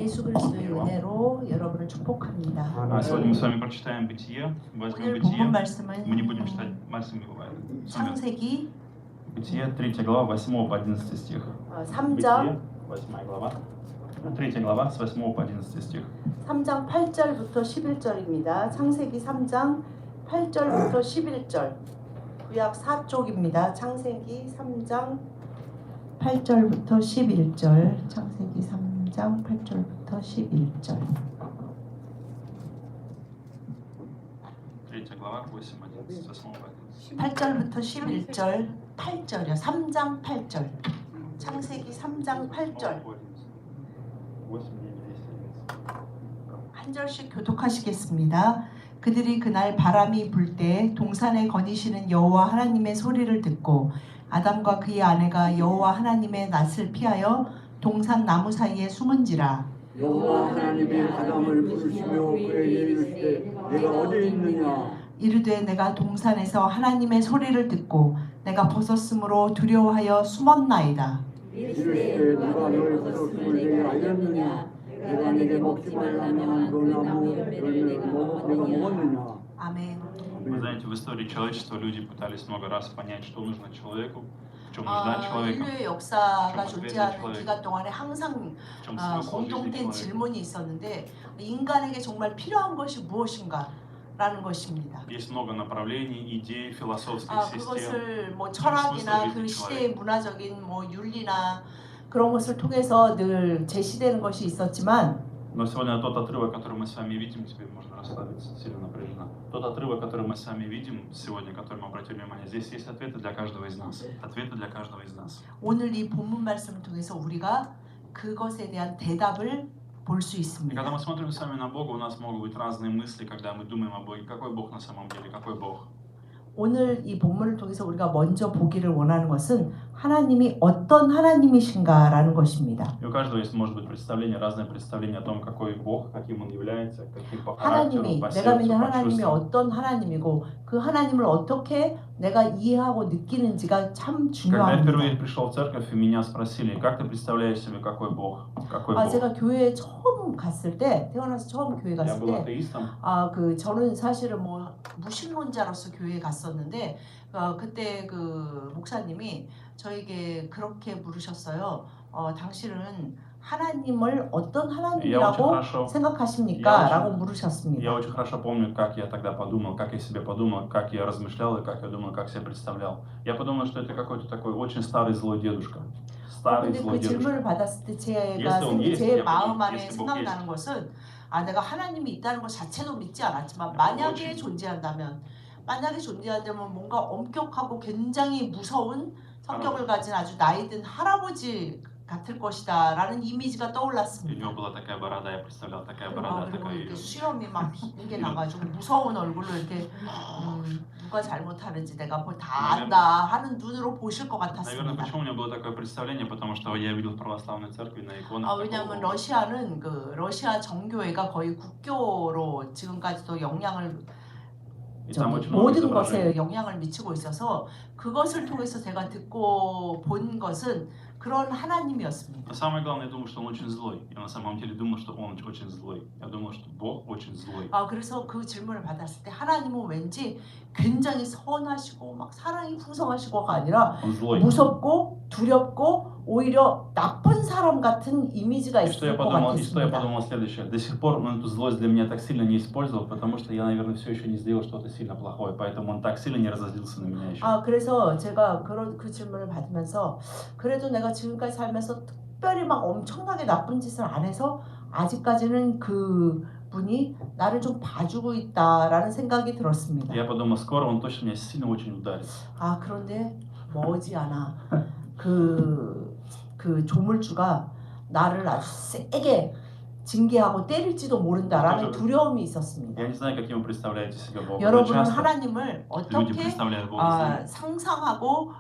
예수 그리스도의 은혜로 여러분을 축복합니다. Сегодня мы с вами прочитаем Бытие, возьмем 오늘 본문 Бытие, 말씀은 мы не будем читать 말씀 창세기 Бытие, 3 глава, 8 по 11 стих. 3장, Бытие, 8 глава, 3 глава, с 8 по 11 стих. 3장 8절부터 11절입니다. 창세기 3장 8절부터 11절. 구약 4쪽입니다. 창세기 3장 8절부터 11절. 창세기 3장 8절부터 11절. 3 глава, 8, 11, с 8 по 11. 8절부터 11절. 8절이요. 3장 8절. 창세기 3장 8절. 한 절씩 교독하시겠습니다. 그들이 그날 바람이 불 때 동산에 거니시는 여호와 하나님의 소리를 듣고 아담과 그의 아내가 여호와 하나님의 낯을 피하여 동산 나무 사이에 숨은지라. 여호와 하나님이 아담을 부르시며 그에게 이르시되 내가 어디 있느냐. 이르되 내가 동산에서 하나님의 소리를 듣고 내가 벗었으므로 두려워하여 숨었나이다. 이르시되 누가 너를 벗었음을 내게 알렸느냐. 내가 내게 먹지 말라며 한 그 나무 열매를 내가 먹었느냐. 아멘. Вы знаете, в истории человечества люди пытались много раз понять, что нужно человеку, в чем нужда человека, 인류의 역사가 존재하는 기간 동안에 항상 в чем смысл жизни 공통된 человека. 질문이 있었는데 인간에게 정말 필요한 것이 무엇인가라는 것입니다. Есть много направлений, идей, философских систем. 그것을 뭐 철학이나 그 시대의 문화적인 뭐 윤리나 그런 것을 통해서 늘 제시되는 것이 있었지만 Но сегодня тот отрывок, который мы с вами видим, тебе можно расслабиться, сильно напряжено. Тот отрывок, который мы с вами видим сегодня, который мы обратили внимание, здесь есть ответы для каждого из нас. Ответы для каждого из нас. 오늘 이 본문 말씀을 통해서 우리가 그것에 대한 대답을 볼 수 И 있습니다. когда мы смотрим с вами на Бога, у нас могут быть разные мысли, когда мы думаем о Боге. Какой Бог на самом деле? Какой Бог? 오늘 이 본문을 통해서 우리가 먼저 보기를 원하는 것은 하나님이 어떤 하나님이신가라는 것입니다. И у каждого есть, может быть, представление, разное представление о том, какой Бог, каким Он является, каким по характеру, 하나님이 по 내가 сердцу, 믿는 по 하나님이 чувствам. 어떤 하나님이고 그 하나님을 어떻게 내가 이해하고 느끼는지가 참 Когда я 중요합니다. впервые пришел в церковь, и меня спросили, как ты представляешь себе, какой Бог? Какой Бог? 제가 교회에 처음 갔을 때 태어나서 처음 교회 Я 갔을 был 때 атеистом. 저는 사실은 뭐 무신론자로서 교회에 갔었는데 그때 그 목사님이 저에게 그렇게 물으셨어요. 당신은 하나님을 어떤 하나님이라고 생각하십니까? 라고 물으셨습니다. Я очень хорошо помню, как я тогда подумал, как я себе подумал, как я размышлял и как я думал, как себе представлял. Я подумал, что это какой-то такой очень старый злой дедушка. Старый 근데 злой 그 дедушка. 질문을 받았을 때 제 마음 안에 생각나는 것은 내가 하나님이 있다는 것 자체도 믿지 않았지만 만약에 존재한다면 뭔가 엄격하고 굉장히 무서운 성격을 가진 아주 나이든 할아버지 같을 것이다라는 이미지가 У 떠올랐습니다. него была такая борода, я представлял, такая борода, 그리고 такая. 이렇게 수염이 막 긴 게 나가지고 무서운 얼굴로 이렇게 누가 잘못하는지 내가 뭐 다 안다 하는 눈으로 보실 것 Наверное, 같았습니다. почему у меня было такое представление, потому что я видел в православной церкви на иконах. 왜냐하면 러시아는 그 러시아 정교회가 거의 국교로 지금까지도 영향을 모든 것에 영향을 미치고 있어서 그것을 통해서 제가 듣고 본 것은 그런 하나님이었습니다. Но самое главное, я думаю, что он очень злой. Я на самом деле думал, что он очень злой. Я думал, что Бог очень злой. 그래서 그 질문을 받았을 때 하나님은 왠지 굉장히 선하시고 막 사랑이 풍성하시고가 아니라 무섭고 두렵고 오히려 나쁜 사람 같은 이미지가 있을 것 И что я 같았습니다. подумал следующее. До сих пор он эту злость для меня так сильно не использовал, потому что я, наверное, все еще не сделал что-то сильно плохое, поэтому он так сильно не разозлился на меня еще. 그래서 제가 그 질문을 받으면서 그래도 내가 지금까지 살면서 특별히 막 엄청나게 나쁜 짓을 안 해서 아직까지는 그 분이 나를 좀 봐주고 있다라는 생각이 들었습니다. Я подумал, скоро он точно меня сильно очень ударит. 그런데 머지않아 그 조물주가 나를 아주 세게 징계하고 때릴지도 모른다라는 두려움이 있었습니다. Я не знаю, каким вы представляете себе Бога. 여러분은 하나님을 Люди 어떻게 представляют Бога. 상상하고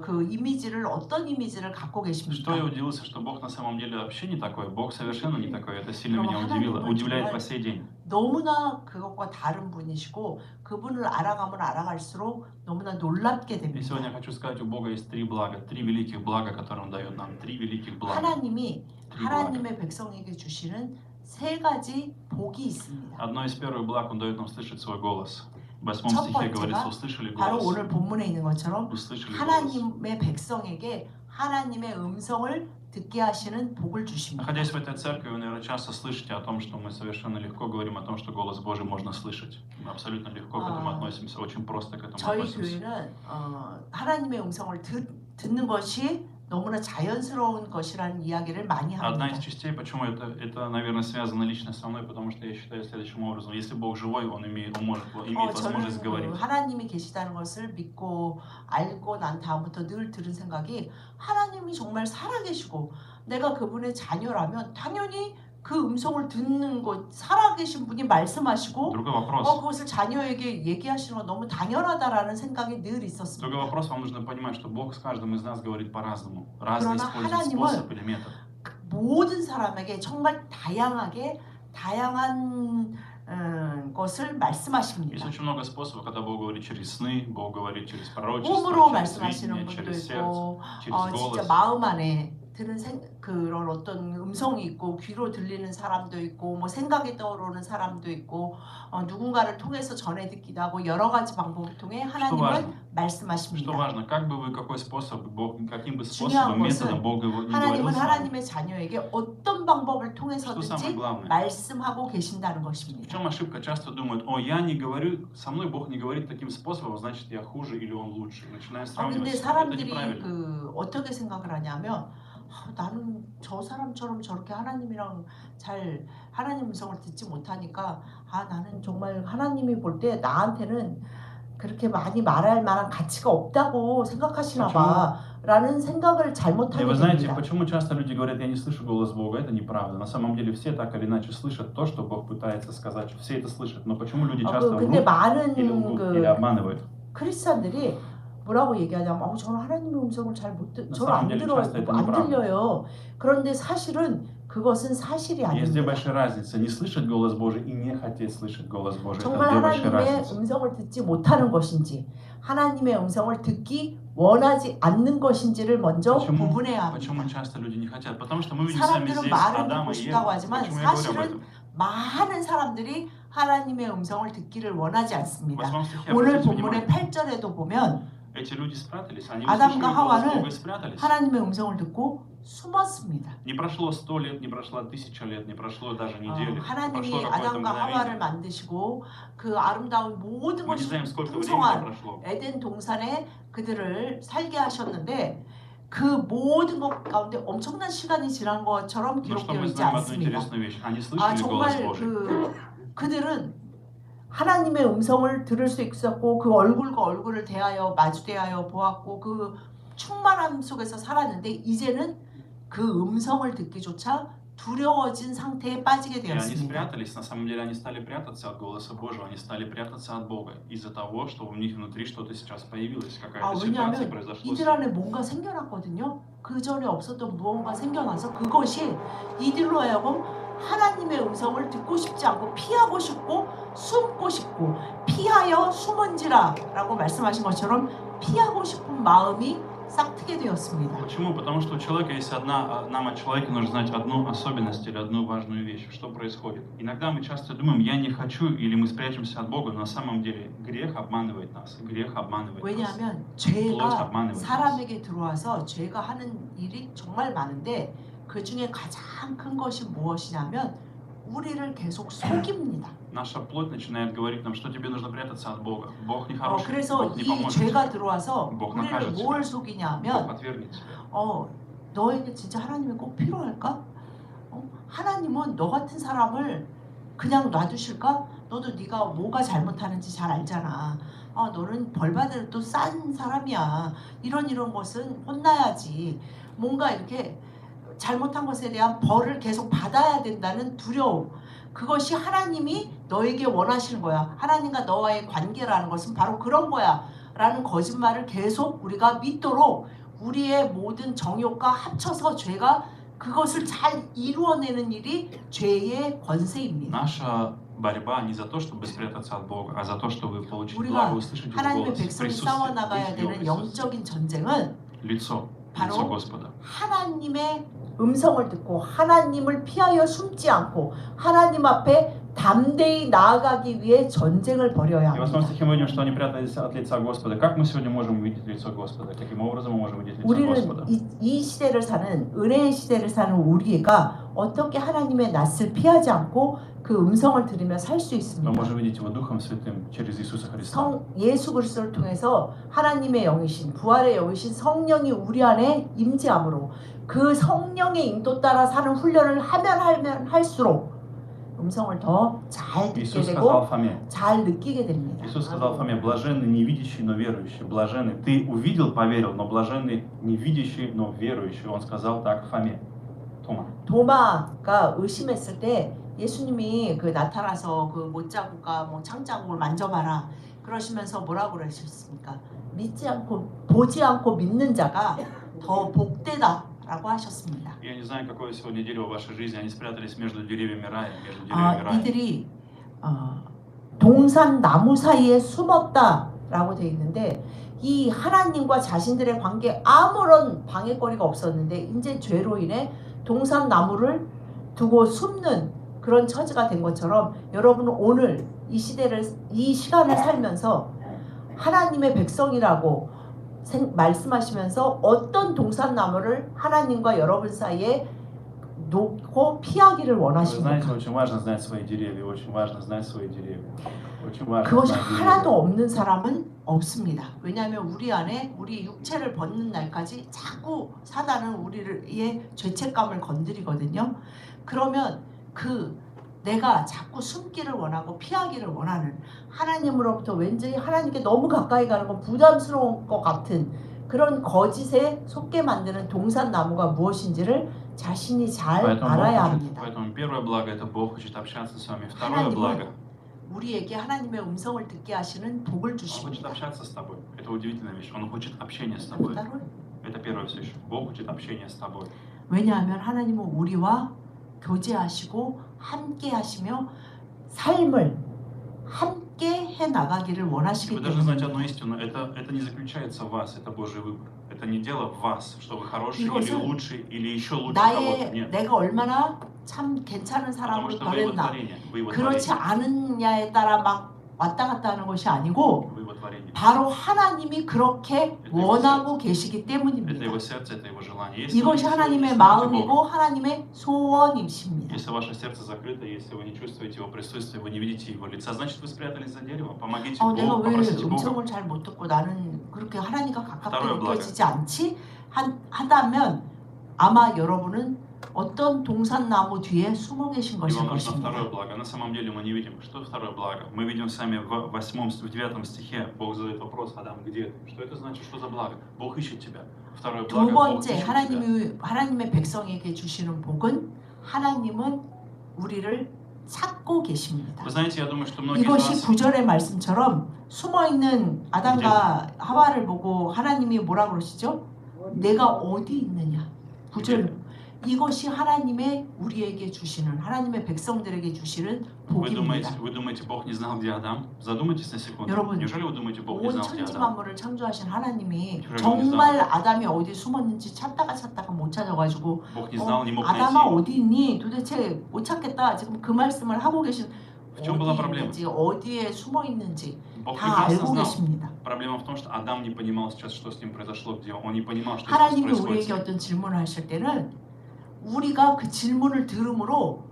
그 이미지를 어떤 이미지를 갖고 Что я 계십니까? удивился, что Бог на самом деле вообще не такой. Бог совершенно не такой. Это сильно меня удивило. Удивляет по сей день. 너무나 그것과 다른 분이시고 그분을 알아가면 알아갈수록 너무나 놀랍게 И 됩니다. сегодня я хочу сказать, у Бога есть три блага, три великих блага, которые Он дает нам. Три великих блага. 하나님이 3 блага. 하나님의 백성에게 주시는 3가지 복이 있습니다. Одно из первых благ, Он дает нам слышать свой голос. В 8 첫 стихе говорится, 번째가 услышали 바로 голос. 오늘 본문에 있는 것처럼 Услышали голос. 하나님의 백성에게 하나님의 음성을 듣게 하시는 복을 주십니다. Находясь в этой церкви, вы, наверное, часто слышите о том, что мы совершенно легко говорим о том, что голос Божий можно слышать. Мы абсолютно легко к этому относимся, очень просто к этому 저희 относимся. 교회는 하나님의 음성을 듣는 것이 너무나 자연스러운 것이라는 이야기를 많이 Одна из 합니다. частей, почему это, наверное, связано лично со мной, потому что я считаю следующим образом. Если Бог живой, Он имеет возможность 저는 говорить. 하나님이 계시다는 것을 믿고 알고 난 다음부터 늘 들은 생각이 하나님이 정말 살아계시고 내가 그분의 자녀라면 당연히 그 음성을 듣는 것 살아계신 분이 말씀하시고 Другой вопрос. 그것을 자녀에게 얘기하시는 건 너무 당연하다라는 생각이 늘 있었습니다. Другой вопрос, вам нужно понимать, что Бог с каждым из нас говорит по-разному. Разный 그러나 использует 하나님은 способ или метод. 모든 사람에게 정말 다양한 것을 Есть 말씀하십니다. очень много способов, когда Бог говорит через сны, Бог говорит через пророчество, 몸으로 через 말씀하시는 видение, 분도 через сердце, 있고 через 진짜 голос. 마음 안에 드는 그런 어떤 음성이 있고 귀로 들리는 사람도 있고 뭐 생각이 떠오르는 사람도 있고 누군가를 통해서 전해 듣기도 하고 여러 가지 방법을 통해 하나님은 Что 말씀하십니다. важно, как бы вы, какой способ, Бог, каким бы 중요한 способом, методом 것은 Бог не говорил 하나님은 с вами. 하나님의 자녀에게 어떤 방법을 Что самое 통해서든지 главное? 말씀하고 계신다는 В 것입니다. чем ошибка? Часто думают, я не говорю, со мной Бог не говорит таким способом, значит я хуже или Он лучше. Начинаем сравнивать. 근데 Это 사람들이 неправильно. 어떻게 생각을 하냐면 나는 저 사람처럼 저렇게 하나님이랑 잘 하나님 음성을 듣지 못하니까 나는 정말 하나님이 볼 때 나한테는 그렇게 많이 말할 만한 가치가 없다고 생각하시나 봐라는 생각을 И 잘못하게 вы знаете, 됩니다. почему часто люди говорят, я не слышу голос Бога? Это неправда. На самом деле все так или иначе слышат то, что Бог пытается сказать. Все это слышат. Но почему люди часто 근데 врут 많은 или лгут, или обманывают? 크리스찬들이 뭐라고 얘기하냐면 저는 하나님의 음성을 잘 못 저는 안 деле 들어요. часто это 안 неправда. 들려요. 그런데 사실은 그것은 사실이 Есть две 아닙니다. большие разницы. Не слышать голос Божий и не хотеть слышать голос Божий. Это 정말 две большие 하나님의 разницы. 음성을 듣지 못하는 것인지 하나님의 음성을 듣기 원하지 않는 것인지를 먼저 구분해야 Почему 합니다. часто люди не хотят? Потому что мы видим сами 사람들은 здесь 말은 Адама 듣고 и 싶다고 Еву. 하지만 Почему я говорю об 사실은 этом? 많은 사람들이 하나님의 음성을 듣기를 원하지 В 않습니다. 8 стихе 오늘 обратите 본문의 внимание. 8절에도 보면 Эти люди спрятались, они 아담과 услышали голос 하와는 Бога и спрятались. 하나님의 음성을 듣고 숨었습니다. Не прошло 100 лет, не прошла 1000 лет, не прошло даже недели. 하나님이 Прошло какое-то 아담과 하와를 мгновение. 만드시고 그 아름다운 모든 Мы не 것이 знаем, сколько времени 풍성한 прошло. 에덴 동산에 그들을 살게 하셨는데 그 모든 것 가운데 엄청난 시간이 지난 것처럼 Но что 기록되어 мы 있지 знаем одну 않습니다. интересную вещь. Они слышали голос 정말 Божий. 그들은 하나님의 음성을 들을 수 있었고 그 얼굴과 얼굴을 대하여 마주대하여 보았고 그 충만함 속에서 살았는데 이제는 그 음성을 듣기조차 두려워진 상태에 빠지게 И они 되었습니다. спрятались, на самом деле они стали прятаться от голоса Божьего, они стали прятаться от Бога из-за того, что у них внутри что-то сейчас появилось, какая-то ситуация 왜냐하면 произошла. 이들 안에 뭔가 생겨났거든요. 그 전에 없었던 무언가 생겨나서 그것이 이들로 하여금 하나님의 음성을 듣고 싶지 않고 피하고 싶고 숨고 싶고 피하여 숨은지라라고 말씀하신 것처럼 피하고 싶은 마음이 싹트게 되었습니다. Почему? Потому что у человека есть нам от человека нужно знать одну особенность или одну важную вещь. Что происходит? Иногда мы часто думаем, я не хочу, или мы спрячемся от Бога, но на самом деле грех обманывает нас. Грех обманывает нас. 왜냐하면 Плоть 죄가 обманывает нас. 사람에게 들어와서 죄가 하는 일이 정말 많은데 그 중에 가장 큰 것이 무엇이냐면 우리를 계속 속입니다. Наша плоть начинает говорить нам, что тебе нужно прятаться от Бога. Бог не хороший, 그래서 Бог не 이 поможет 죄가 тебе. 들어와서 Бог 우리를 накажет 뭘 тебя. 속이냐면 Бог отвергнет тебя. 너에게 진짜 하나님이 꼭 필요할까? 하나님은 너 같은 사람을 그냥 놔두실까? 너도 네가 뭐가 잘못하는지 잘 알잖아. 너는 벌 받을 또 싼 사람이야. 이런 것은 혼나야지. 뭔가 이렇게 잘못한 것에 대한 벌을 계속 받아야 된다는 두려움. 그것이 하나님이 너에게 원하시는 거야. 하나님과 너와의 관계라는 것은 바로 그런 거야. 라는 거짓말을 계속 우리가 믿도록 우리의 모든 정욕과 합쳐서 죄가 그것을 잘 이루어내는 일이 죄의 권세입니다. Наша борьба не за то, чтобы спрятаться от Бога, а за то, чтобы получить 우리가 благо, услышать Его 하나님의 голос, 백성이 присутствие, 싸워나가야 быть в Его 되는 присутствии. 영적인 전쟁은 Лицо 바로 Господа. 하나님의 음성을 듣고 하나님을 피하여 숨지 않고 하나님 앞에 담대히 나아가기 위해 전쟁을 벌여야 И в 8 합니다. стихе мы видим, что они прятались от лица Господа. Как мы сегодня можем увидеть лицо Господа? Каким образом мы можем увидеть лицо 우리는 Господа? 이 시대를 사는 은혜의 시대를 사는 우리가 어떻게 하나님의 낯을 피하지 않고 그 음성을 들으며 살 수 Мы 있습니까? можем видеть Его Духом Святым через Иисуса Христа. 예수 그리스도를 통해서 하나님의 영이신 부활의 영이신 성령이 우리 안에 임재함으로 그 성령의 인도 따라 사는 훈련을 하면 할수록 음성을 더 잘 듣게 Иисус 되고 сказал Фоме, 잘 느끼게 됩니다. Иисус сказал Фоме, блаженный не видящий, но верующий. Блаженный, ты увидел, поверил, но блаженный не видящий, но верующий. Он сказал так Фоме, Тома. 도마가 의심했을 때 예수님이 그 나타나서 그 못자국과 뭐 창자국을 만져봐라 그러시면서 뭐라고 그러셨습니까? 믿지 않고 보지 않고 믿는 자가 더 복되다라고 하셨습니다. Я не знаю, какое сегодня дерево в вашей жизни. Они спрятались между деревьями рая, между деревьями рая. 이들이 동산 나무 사이에 숨었다라고 되어 있는데 이 하나님과 자신들의 관계에 아무런 방해거리가 없었는데 이제 죄로 인해 동산 나무를 두고 숨는 그런 처지가 된 것처럼 여러분은 오늘 이 시간을 살면서 하나님의 백성이라고 말씀하시면서 어떤 동산나무를 하나님과 여러분 사이에 놓고 피하기를 Вы 원하십니까? знаете, очень важно знать свои деревья, очень важно знать свои деревья. Очень важно 그것이 знать 하나도 деревья. 없는 사람은 없습니다. 왜냐하면 우리 안에 우리 육체를 벗는 날까지 자꾸 사단은 우리의 죄책감을 건드리거든요. 그러면 내가 자꾸 숨기를 원하고 피하기를 원하는 하나님으로부터 왠지 하나님께 너무 가까이 가는 건 부담스러운 것 같은 그런 거짓에 속게 만드는 동산나무가 무엇인지를 자신이 잘 알아야 합니다. Поэтому первое благо это Бог хочет общаться с вами. Второе благо 우리에게 하나님의 음성을 듣게 하시는 복을 Он хочет 주십니다. общаться с тобой. Это удивительная вещь. Он хочет общения с тобой. Это первая вещь. Бог хочет общения с тобой. 왜냐하면 하나님은 우리와 교제하시고 함께 하시며 삶을 함께 해 나가기를 И 원하시기 вы должны знать одну 때문입니다. истину. Это не заключается в вас, это Божий выбор. Это не дело в вас, что вы хороший или 이것은 лучший или еще лучше кого-то. Нет. 내가 얼마나 참 괜찮은 Потому 사람으로 что вы его 변했나 творение. Вы его 그렇지 творение. 않느냐에 따라 막 왔다 갔다 하는 것이 아니고 Вы его творение. 바로 하나님이 그렇게 원하고 계시기 Это 때문입니다. его сердце, это его желание. Если вы 이것이 не 하나님의 чувствуете 마음이고 Бога, 하나님의 소원이십니다. если ваше сердце закрыто, если вы не чувствуете его присутствие, вы не видите его лица, значит вы спрятались за дерево. Помогите 내가 Богу, 왜 попросите Бога. 음성을 잘 못 듣고 나는 그렇게 하나님과 가깝게 Второе благо. 느껴지지 않지? 하다면 아마 여러분은 어떤 동산나무 뒤에 숨어 계신 И 것일 вам нужно 것입니다. второе благо. На самом деле мы не видим, что второе благо. Мы видим с вами в 9 стихе, Бог задает вопрос, Адам, где ты? Что это значит? Что за благо? Бог ищет тебя. Второе 두 благо, Бог 번째 ищет тебя. 하나님의 백성에게 주시는 복은 하나님은 우리를 찾고 계십니다. Вы знаете, я думаю, что многие из 이것이 вас... 9절의 말씀처럼 숨어 있는 아담과 하와를 보고 하나님이 뭐라 그러시죠? 내가 어디 있느냐? 9절. 이것이 하나님의 우리에게 주시는 하나님의 백성들에게 주시는 복입니다. Вы думаете, Бог не знал, где Адам? Задумайтесь на секунду. 여러분, Неужели вы думаете, Бог не 온 знал, где 천지 Адам? 만물을 창조하신 하나님이 그러면 정말 아담이 어디 숨었는지 찾다가 못 찾아가지고 Бог не знал, не мог найти 아담아 его. 어디 있니? 도대체 못 찾겠다. 지금 그 말씀을 하고 계신 В чем была 어디 проблема? 있는지 어디에 숨어 있는지 Бог 다 прекрасно 알고 знал. 계십니다. Проблема в том, что Адам не понимал сейчас, что с ним произошло, где он не понимал, что сейчас 하나님이 происходит. 우리에게 어떤 질문을 하실 때는 우리가 그 질문을 들음으로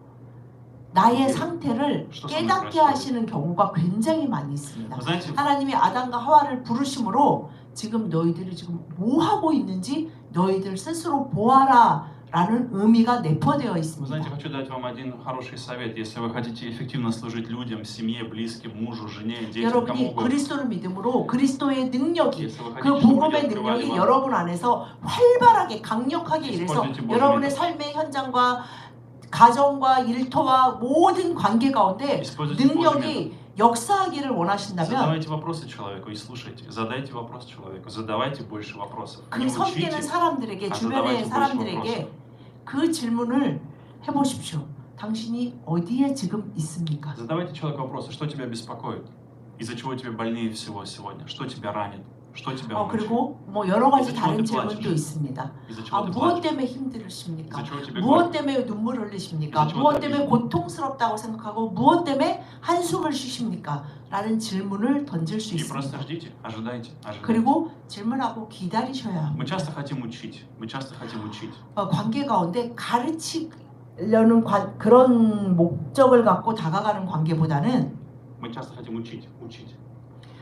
나의 상태를 깨닫게 하시는 경우가 굉장히 많이 있습니다. Вы знаете, 하나님이 아담과 하와를 부르심으로 지금 너희들이 지금 뭐 하고 있는지 너희들 스스로 보아라 라는 의미가 내포되어 Вы 있습니다. знаете, хочу дать вам один хороший совет. Если вы хотите эффективно служить людям, семье, близким, мужу, жене, детям, кому 여러분이 угодно. 그리스도를 믿음으로 그리스도의 능력이 Если вы 그 хотите, чтобы 복음의 люди открывали 능력이 вам, 여러분 안에서 활발하게 강력하게 일해서 Используйте Божий 여러분의 метод. 삶의 현장과 가정과 일터와 모든 관계 가운데 Используйте Божий метод. 능력이 역사하기를 원하신다면 Задавайте вопросы человеку и слушайте. Задайте вопрос человеку. Задавайте больше вопросов. 그 Не 섬기는 учите. 사람들에게 아, 주변의 задавайте 사람들에게 그 질문을 해보십시오. 당신이 어디에 지금 있습니까? Задавайте человеку вопросы. Что тебя беспокоит? Из-за чего тебе больнее всего сегодня? Что тебя ранит? Что тебя мучает? 그리고 뭐 여러 가지 Из-за чего 다른 ты 질문도 плачешь? 있습니다. Из-за чего ты 무엇 плачешь? 때문에 힘들으십니까? Из-за чего тебе 무엇 горько? 때문에 눈물 흘리십니까? Из-за чего 무엇 ты 때문에 обижен? 고통스럽다고 생각하고 무엇 때문에 한숨을 쉬십니까? 라는 질문을 던질 수 И просто 있습니다. ждите, ожидайте, ожидайте. 그리고 질문하고 기다리셔야 Мы 합니다. часто хотим учить, мы часто хотим учить. 관계 가운데 가르치려는 그런 목적을 갖고 다가가는 관계보다는 Мы часто хотим учить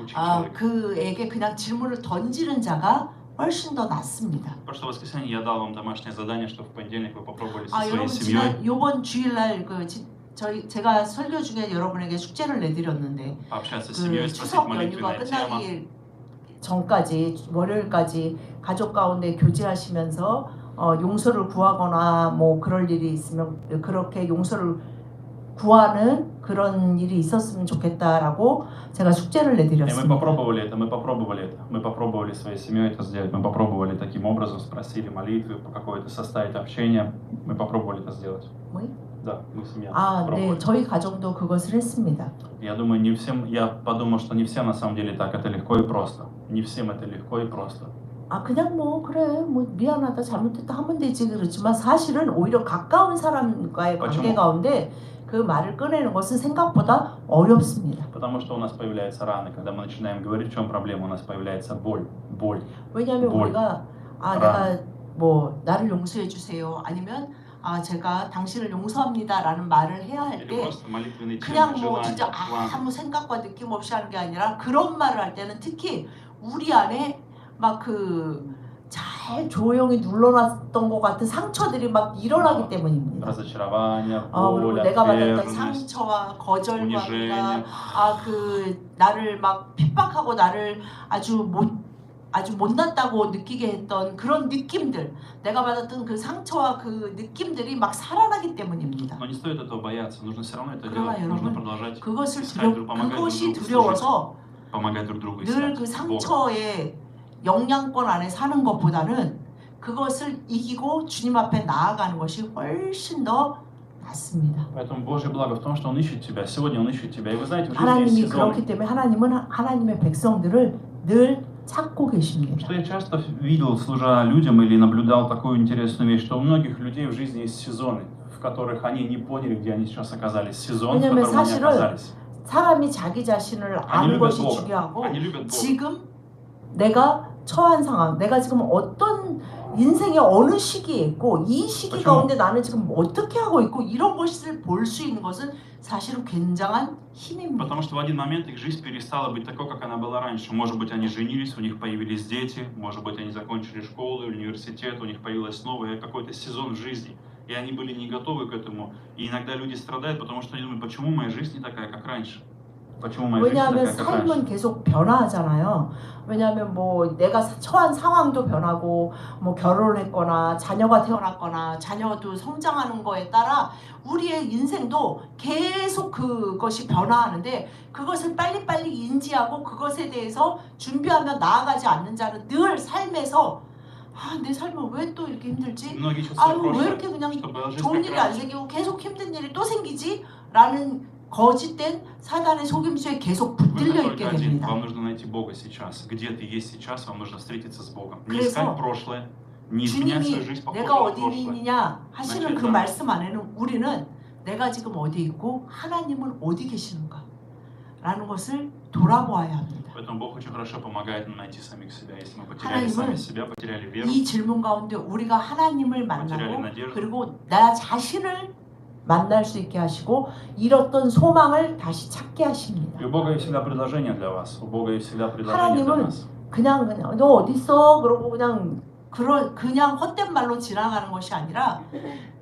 человека. 그에게 그냥 질문을 던지는 자가 훨씬 더 낫습니다. В прошлое воскресенье я дал вам домашнее задание, что в понедельник вы попробовали со своей 여러분 семьей 요번 주일날 제가 설교 중에 여러분에게 숙제를 내드렸는데 пообщаться с семьей, спросить 추석 연휴가 молитвенная тема. 끝나기 전까지 월요일까지 가족 가운데 교제하시면서 용서를 구하거나 뭐 그럴 일이 있으면 그렇게 용서를 구하는 그런 일이 있었으면 좋겠다라고 제가 숙제를 И мы 내드렸습니다. мы попробовали своей семьей это сделать, мы попробовали таким образом, спросили молитвы, по какое-то составить общение, мы попробовали это сделать. Мы? Да, мы семья. 네, попробовали. 저희 가정도 그것을 했습니다. Я думаю, я подумал, что не всем на самом деле так это легко и просто. Не всем это легко и просто. 그냥 뭐 그래 뭐 미안하다 잘못했다 하면 되지 그렇지만 사실은 오히려 가까운 사람과의 관계 가운데 그 말을 꺼내는 것은 생각보다 어렵습니다. Потому что у нас появляются раны, когда мы начинаем говорить, в чем проблема, у нас появляется боль. 왜냐하면 우리가 내가 뭐 나를 용서해 주세요 아니면 제가 당신을 용서합니다라는 말을 해야 할 때 그냥 뭐 진짜 아무 생각과 느낌 없이 하는 게 아니라 그런 말을 할 때는 특히 우리 안에 막 잘 조용히 눌러놨던 것 같은 상처들이 막 일어나기 때문입니다. 그리고 내가 받았던 상처와 거절감과 나를 막 핍박하고 나를 아주 못났다고 느끼게 했던 그런 느낌들, 내가 받았던 그 상처와 그 느낌들이 막 살아나기 때문입니다. 그러나 여러분 그것이 두려워서 늘 그 상처에 영향권 안에 사는 것보다는 그것을 이기고 주님 앞에 나아가는 것이 훨씬 더 낫습니다. Поэтому Божье благо в том, что Он ищет тебя. Сегодня Он ищет тебя. И вы знаете, в жизни 하나님이 есть 그렇기 сезоны. 때문에 하나님은 하나님의 백성들을 늘 찾고 계십니다. Что я часто видел, служа людям, или наблюдал такую интересную вещь, что у многих людей в жизни есть сезоны, в которых они не поняли, где они сейчас оказались. Сезон, в котором они оказались. 사람이 자기 자신을 아는 것이 중요하고 지금 내가 처한 상황, 내가 지금 어떤 인생의 어느 시기에 있고 이 시기 가운데 나는 지금 어떻게 하고 있고 이런 것을 볼 수 있는 것은 사실은 굉장한 힘입니다. Потому что в один момент их жизнь перестала быть такой, как она была раньше. Может быть, они женились, у них появились дети, может быть, они закончили школу, университет, у них появился новый какой-то сезон в жизни. И они были не готовы к этому. И иногда люди страдают, потому что они думают, почему моя жизнь не такая, как раньше? 왜냐하면 삶은 계속 변화하잖아요. 왜냐하면 뭐 내가 처한 상황도 변하고 뭐 결혼했거나 자녀가 태어났거나 자녀도 성장하는 거에 따라 우리의 인생도 계속 그것이 변화하는데 그것을 빨리빨리 인지하고 그것에 대해서 준비하며 나아가지 않는 자는 늘 삶에서 내 삶은 왜 또 이렇게 힘들지? 왜 이렇게 그냥 좋은 일이 안 생기고 계속 힘든 일이 또 생기지? 라는 거짓된 사단의 속임수에 계속 붙들려 있게 됩니다. Вам нужно найти Бога сейчас. Где ты есть сейчас, вам нужно встретиться с Богом. Не искать прошлое, не изменять свою жизнь по 내가 어디 있느냐 하시는 그 말씀 안에는 우리는 내가 지금 어디 있고 하나님은 어디 계시는가 라는 것을 돌아보아야 합니다. Поэтому Бог очень хорошо помогает нам найти самих себя. Если мы потеряли сами себя, потеряли веру, 이 질문 가운데 우리가 하나님을 만나고 그리고 나 자신을 만날 수 있게 하시고 잃었던 소망을 다시 찾게 하십니다. У Бога есть всегда предложение для вас. У Бога есть всегда предложение для нас. 그냥 너 어디 있어? 그러고 그냥 헛된 말로 지나가는 것이 아니라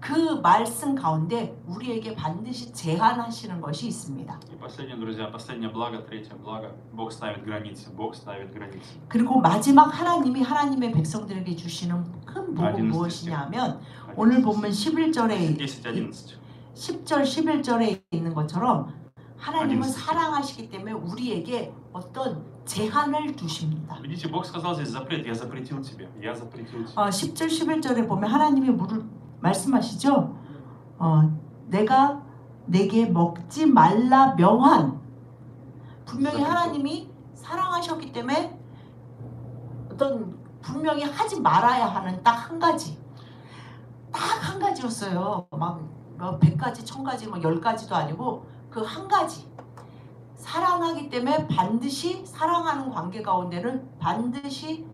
그 말씀 가운데 우리에게 반드시 제한하시는 것이 있습니다. И последнее, друзья, последнее благо, третье благо. Бог ставит границы. Бог ставит границы. 그리고 마지막 하나님이 하나님의 백성들에게 주시는 큰 복은 무엇이냐면 오늘 보면 11절에 10절 11절에 있는 것처럼 하나님은 사랑하시기 때문에 우리에게 어떤 제한을 두십니다. Видите, Бог сказал здесь запрет. Я запретил тебе. Я запретил тебе. 10절 11절에 보면 하나님이 말씀하시죠. 내가 내게 먹지 말라 명한 분명히 하나님이 사랑하셨기 때문에 어떤 분명히 하지 말아야 하는 딱 한 가지, 딱 한 가지였어요. 막 100가지, 1000가지, 뭐 10가지도 아니고 그 한 가지. 사랑하기 때문에 반드시 사랑하는 관계 가운데는 반드시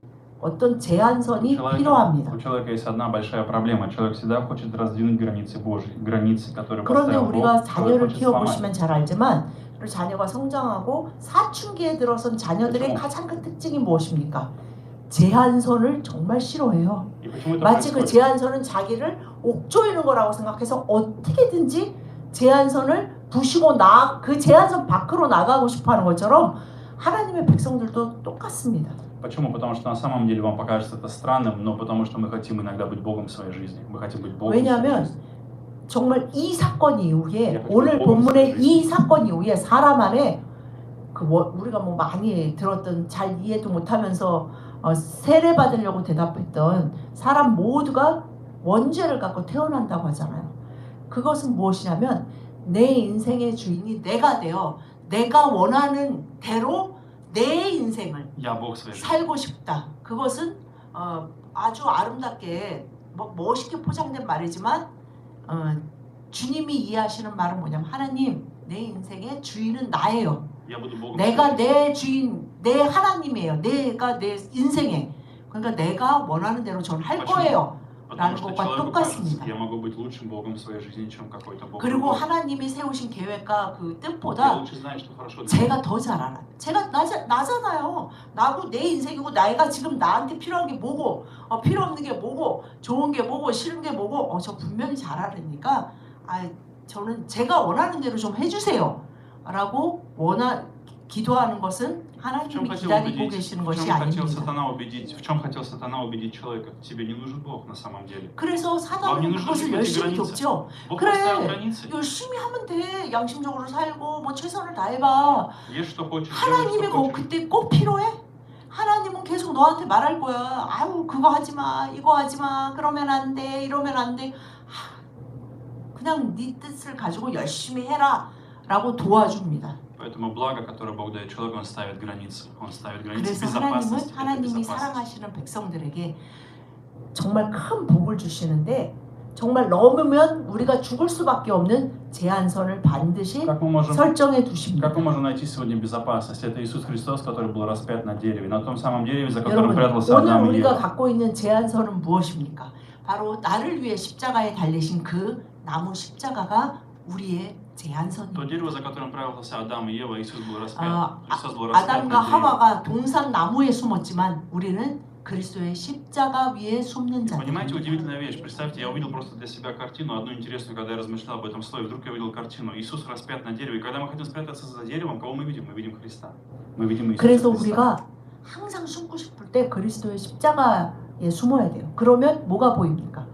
어떤 제한선이 필요합니다. У человека есть одна большая проблема. Человек всегда хочет раздвинуть границы Божьи, границы, которые 그런데 поставил 우리가 Бог. 자녀를 хочет 키워보시면 сломать. 잘 알지만 자녀가 성장하고 사춘기에 들어선 자녀들의 그렇죠. 가장 큰 특징이 무엇입니까? 제한선을 정말 싫어해요. И почему это 마치 그 происходит? 제한선은 자기를 옥조이는 거라고 생각해서 어떻게든지 제한선을 부시고 그 제한선 밖으로 나가고 싶어하는 것처럼 하나님의 백성들도 똑같습니다. Почему? Потому что на самом деле вам покажется это странным, но потому что мы хотим иногда быть Богом в своей жизни. Мы хотим быть Богом в своей 왜냐하면 жизни. 정말 이 사건 이후에 오늘 본문의 이 사건 이후에 사람 안에 우리가 뭐 많이 들었던 잘 이해도 못하면서 세례 받으려고 대답했던 사람 모두가 원죄를 갖고 태어난다고 하잖아요. 그것은 무엇이냐면 내 인생의 주인이 내가 되어 내가 원하는 대로 내 인생을 Я Бог в своей жизни. 살고 싶다. 그것은 아주 아름답게 멋있게 포장된 말이지만 주님이 이해하시는 말은 뭐냐면 하나님 내 인생의 주인은 나예요. Я буду Богом в 내가 своей жизни. 내 주인, 내 하나님이에요. 내가 내 인생에. 그러니까 내가 원하는 대로 저는 할 거예요. Потому что 것과 человеку 똑같습니다. кажется, я могу быть лучшим Богом в своей жизни, чем какой-то Бог. 그리고 другой. 하나님이 세우신 계획과 그 Я 뜻보다 лучше знаю, что хорошо для 제가 더 잘 알아요. 제가 나잖아요. 나고 내 인생이고 내가 지금 나한테 필요한 게 뭐고 필요 없는 게 뭐고 좋은 게 뭐고 싫은 게 뭐고 저 분명히 잘 알으니까 저는 제가 원하는 대로 좀 해주세요 라고 기도하는 것은 하나님이 기다리고 계시는 것이 아닙니다. в чем хотел сатана убедить человека? Тебе не нужен Бог на самом деле. 그래서 사단은 그것을 열심히 돕죠. Бог 그래, поставил границы. 열심히 하면 돼. 양심적으로 살고 뭐 최선을 다해봐. Ешь что хочешь, 하나님이 делай, что хочешь. 그때 꼭 필요해? 하나님은 계속 너한테 말할 거야. 아유 그거 하지 마, 이거 하지 마, 그러면 안 돼, 이러면 안 돼. 그냥 네 뜻을 가지고 열심히 해라라고 도와줍니다. Поэтому благо, которое Бог дает человеку, Он ставит границы. Он ставит границы 그래서 безопасности. 하나님이 사랑하시는 백성들에게 정말 큰 복을 주시는데 정말 넘으면 우리가 죽을 수밖에 없는 제한선을 반드시 설정해 두십니다. Как мы можем найти сегодня безопасность? Это Иисус Христос, который был распят на дереве, на том самом дереве, за которым прятался 오늘 Адам и 우리가 Ева. 갖고 있는 제한선은 무엇입니까? 바로 나를 위해 십자가에 달리신 그 나무 십자가가 우리의 제한선입니다. То дерево, за которым прятался Адам и Ева, Иисус был распят. Христос был распят 아담과 на дереве. 하와가 동산 나무에 숨었지만 우리는 그리스도의 십자가 위에 숨는 Понимаете, 자들입니다. удивительная вещь. Представьте, я увидел просто для себя картину, одну интересную, когда я размышлял об этом слове, вдруг я увидел картину. Иисус распят на дереве. И когда мы хотим спрятаться за деревом, кого мы видим? Мы видим Христа. Мы видим Иисуса 그래서 Христа. 우리가 항상 숨고 싶을 때 그리스도의 십자가에 숨어야 돼요. 그러면 뭐가 보입니까?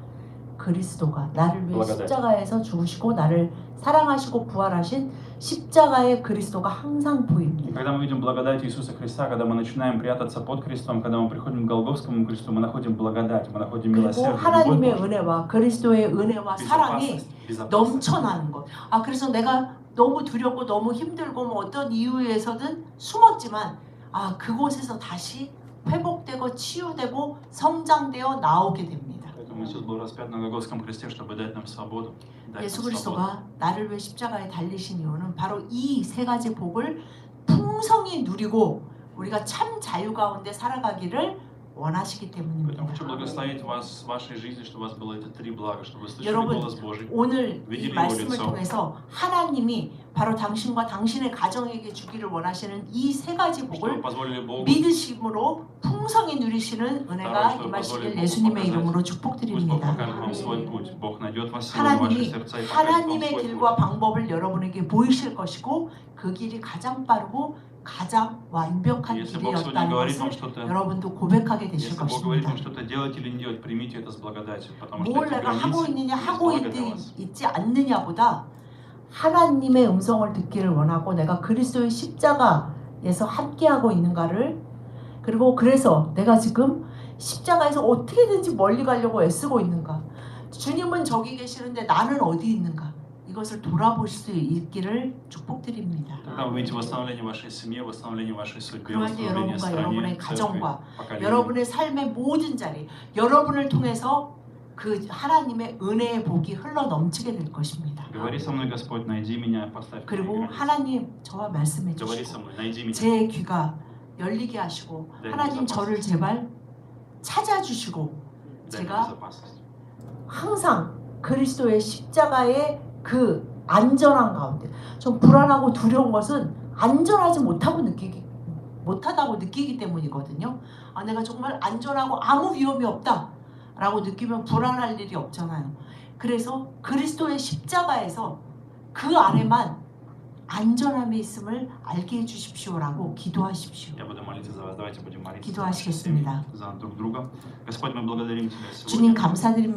그리스도가 나를 위해 십자가에서 죽으시고 나를 사랑하시고 부활하신 십자가의 그리스도가 항상 보입니다. Когда мы видим благодать Иисуса Христа, когда мы начинаем прятаться под крестом, когда мы приходим к Голгофскому кресту, мы находим благодать, мы находим 그리고 милосердие, 하나님의 любовь Божию, 은혜와 그리스도의 은혜와 사랑이 безопасность. 넘쳐나는 것. 그래서 내가 너무 두렵고 너무 힘들고 뭐 어떤 이유에서든 숨었지만 그곳에서 다시 회복되고 치유되고 성장되어 나오게 됩니다. Поэтому Иисус был распят на Голгофском кресте, чтобы дать нам свободу. 예수 그리스도가 나를 위해 십자가에 달리신 이유는 바로 이 세 가지 복을 풍성히 누리고 우리가 참 자유 가운데 살아가기를 원하시기 때문입니다. Поэтому хочу благословить вас в вашей жизни, чтобы у вас было это три блага, чтобы вы слышали 여러분, голос Божий. 오늘 이 말씀을 통해서 하나님이 바로 당신과 당신의 가정에게 주기를 원하시는 이 세 가지 복을 믿으심으로 풍성히 누리시는 은혜가 임하시길 예수님의 이름으로 축복드립니다. 하나님이 하나님의 길과 방법을 여러분에게 보이실 것이고 그 길이 가장 빠르고 가장 완벽한 길이었다는 것을 여러분도 고백하게 되실 것입니다. 뭘 내가 하고 있느냐 하고 있지 않느냐보다 하나님의 음성을 듣기를 원하고 내가 그리스도의 십자가에서 함께하고 있는가를 그리고 그래서 내가 지금 십자가에서 어떻게든지 멀리 가려고 애쓰고 있는가 주님은 저기 계시는데 나는 어디 있는가 이것을 돌아볼 수 있기를 축복드립니다. Тогда вы увидите восстановление вашей семьи, восстановление вашей судьбы, 그럴 때 восстановление 여러분과 страны, 여러분의 церкви, 가정과 поколений. 여러분의 삶의 모든 자리, 여러분을 통해서 그 하나님의 은혜의 복이 흘러 넘치게 될 것입니다. Говори со мной, Господь, найди меня, поставь меня 그리고 границы. 하나님 저와 말씀해 Говори 주시고 со мной, найди меня. 제 귀가 열리게 하시고 네, 하나님 저를 제발 찾아주시고 Дай мне 제가 безопасность. 항상 그리스도의 십자가의 그 안전한 가운데 좀 불안하고 두려운 것은 안전하지 못하다고 느끼기 때문이거든요. 아, 내가 정말 안전하고 아무 위험이 없다라고 느끼면 불안할 일이 없잖아요. 그래서 그리스도의 십자가에서 그 안에만 안전함이 있음을 알게 해주십시오라고 기도하십시오. Я буду молиться за вас. Давайте будем молиться 기도하시겠습니다. за друг друга. Господь, мы благодарим Тебя 주님 сегодня. 감사드립니다.